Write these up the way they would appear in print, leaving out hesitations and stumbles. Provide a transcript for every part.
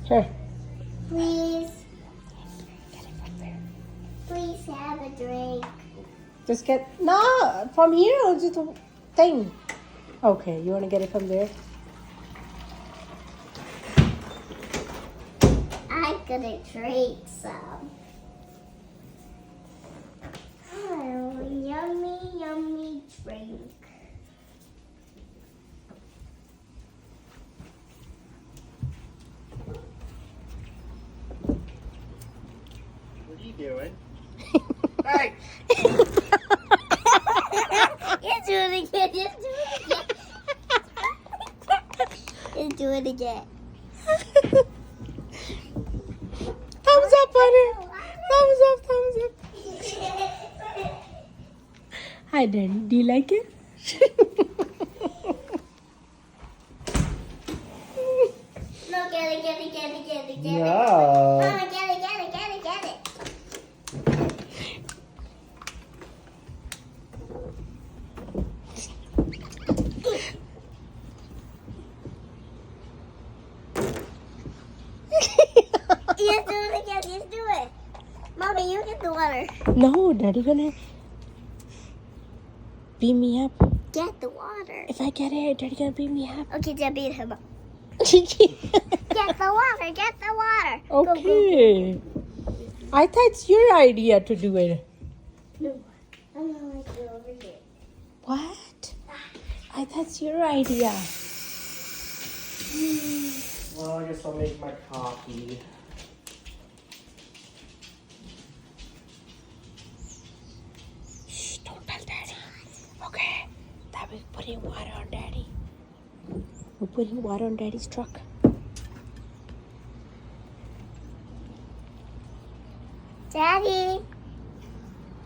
Here. Please. Please have a drink. Just get... No! From here or just a thing? Okay, you want to get it from there? I'm gonna drink some. Oh, yummy, yummy drink. What are you doing? Hey! Let's do it again. Let's do it again. Thumbs up, honey. Thumbs up, thumbs up. Hi, Daddy. Do you like it? No, get it. No. Mama, get it. Let's do it again. Let's do it. Mommy, you get the water. No, Daddy gonna beat me up. Get the water. If I get it, Daddy gonna beat me up. Okay, then beat him up. Okay. Get the water. Go, go, go. I thought it's your idea to do it. No, I'm gonna let you over here. What? I thought it's your idea. Well, I guess I'll make my coffee. Shh, don't tell Daddy. Okay. That we're putting water on Daddy. We're putting water on Daddy's truck. Daddy.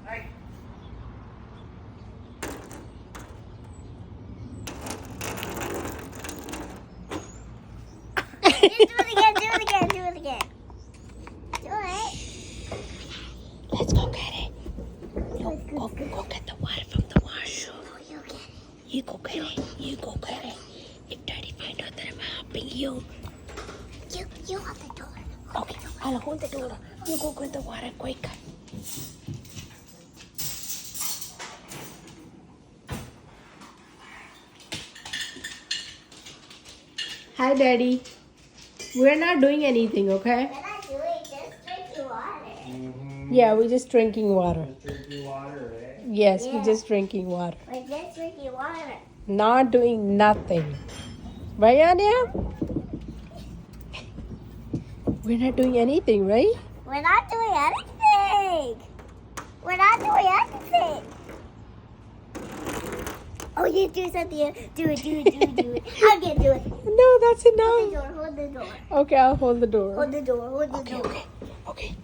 Hey! Do it again. Do it. Let's go get it. Go get the water from the washroom. Oh, you get it. You go get it. You go get it. If Daddy find out that I'm helping you. You hold the door. Okay, I'll hold the door. You go get the water quick. Hi, Daddy. We're not doing anything, okay? We're not doing just drinking water. Mm-hmm. Yeah, we're just drinking water. Drinking water, eh? Yes, Yeah. we're just drinking water. We're just drinking water. Not doing nothing. Right, Ahnya? We're not doing anything, right? We're not doing anything. Oh, you do something. Do it. I can do it. No, that's enough. Hold the door. Okay, I'll hold the door. Hold the door. Okay.